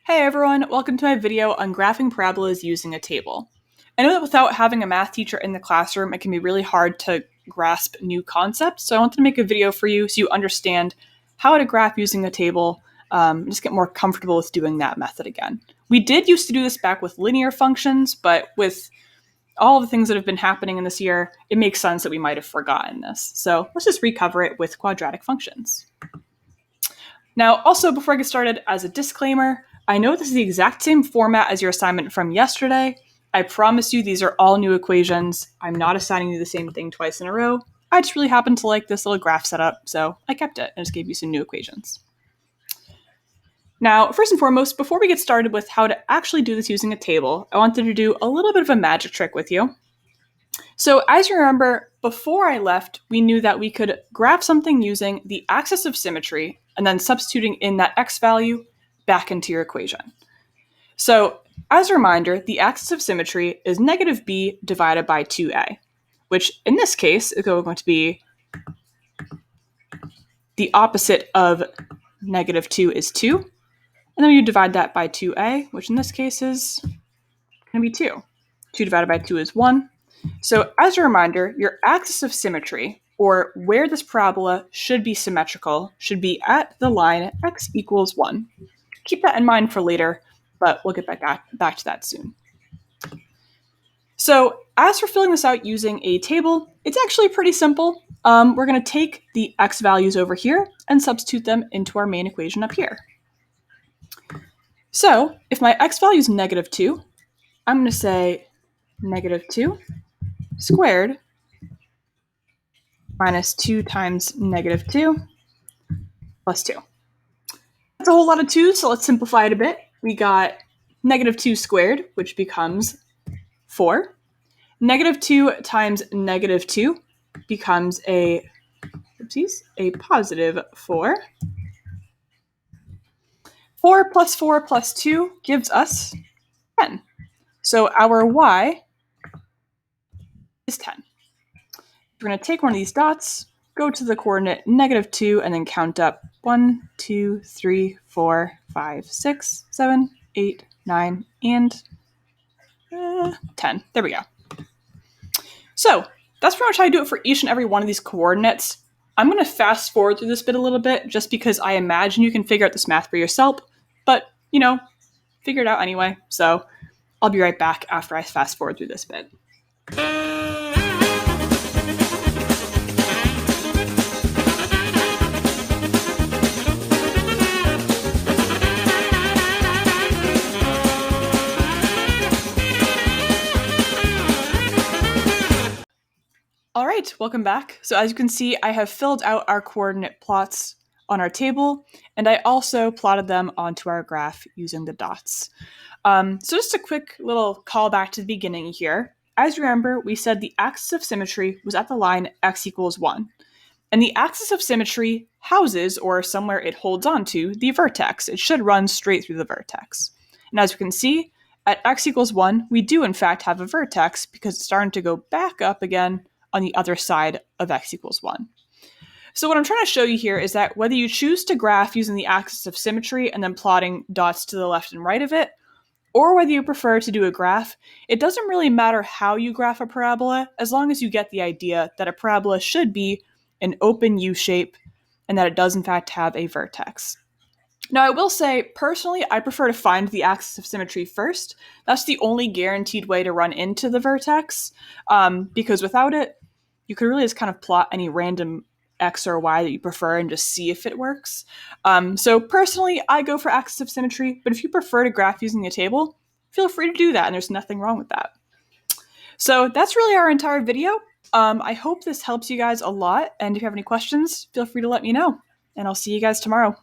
Hey everyone, welcome to my video on graphing parabolas using a table. I know that without having a math teacher in the classroom, it can be really hard to grasp new concepts, so I wanted to make a video for you so you understand how to graph using a table, just get more comfortable with doing that method again. We did used to do this back with linear functions, but with all the things that have been happening in this year, it makes sense that we might have forgotten this. So let's just recover it with quadratic functions. Now, also, before I get started, as a disclaimer, I know this is the exact same format as your assignment from yesterday. I promise you these are all new equations. I'm not assigning you the same thing twice in a row. I just really happened to like this little graph setup, so I kept it and just gave you some new equations. Now, first and foremost, before we get started with how to actually do this using a table, I wanted to do a little bit of a magic trick with you. So as you remember, before I left, we knew that we could graph something using the axis of symmetry and then substituting in that x value back into your equation. So as a reminder, the axis of symmetry is negative b divided by 2a, which in this case is going to be the opposite of negative 2 is 2. And then you divide that by 2a, which in this case is going to be 2. 2 divided by 2 is 1. So as a reminder, your axis of symmetry, or where this parabola should be symmetrical, should be at the line x equals 1. Keep that in mind for later, but we'll get back to that soon. So as for filling this out using a table, it's actually pretty simple. We're going to take the x values over here and substitute them into our main equation up here. So if my x value is negative 2, I'm going to say negative 2 squared minus 2 times negative 2 plus 2. That's a whole lot of 2, so let's simplify it a bit. We got negative 2 squared, which becomes 4. Negative 2 times negative 2 becomes a positive 4. 4 plus 4 plus 2 gives us 10. So our y is 10. We're going to take one of these dots, go to the coordinate negative 2, and then count up 1, 2, 3, 4, 5, 6, 7, 8, 9, and 10. There we go. So that's pretty much how I do it for each and every one of these coordinates. I'm going to fast forward through this bit a little bit just because I imagine you can figure out this math for yourself, but, figure it out anyway. So I'll be right back after I fast forward through this bit. All right, welcome back. So as you can see, I have filled out our coordinate plots on our table, and I also plotted them onto our graph using the dots. So just a quick little callback to the beginning here. As you remember, we said the axis of symmetry was at the line x equals 1. And the axis of symmetry houses, or somewhere it holds onto, the vertex. It should run straight through the vertex. And as you can see, at x equals 1, we do in fact have a vertex because it's starting to go back up again on the other side of x equals 1. So what I'm trying to show you here is that whether you choose to graph using the axis of symmetry and then plotting dots to the left and right of it, or whether you prefer to do a graph, it doesn't really matter how you graph a parabola as long as you get the idea that a parabola should be an open U shape and that it does in fact have a vertex. Now, I will say, personally, I prefer to find the axis of symmetry first. That's the only guaranteed way to run into the vertex, because without it, you could really just kind of plot any random x or y that you prefer and just see if it works. So personally, I go for axis of symmetry, but if you prefer to graph using a table, feel free to do that, and there's nothing wrong with that. So that's really our entire video. I hope this helps you guys a lot, and if you have any questions, feel free to let me know, and I'll see you guys tomorrow.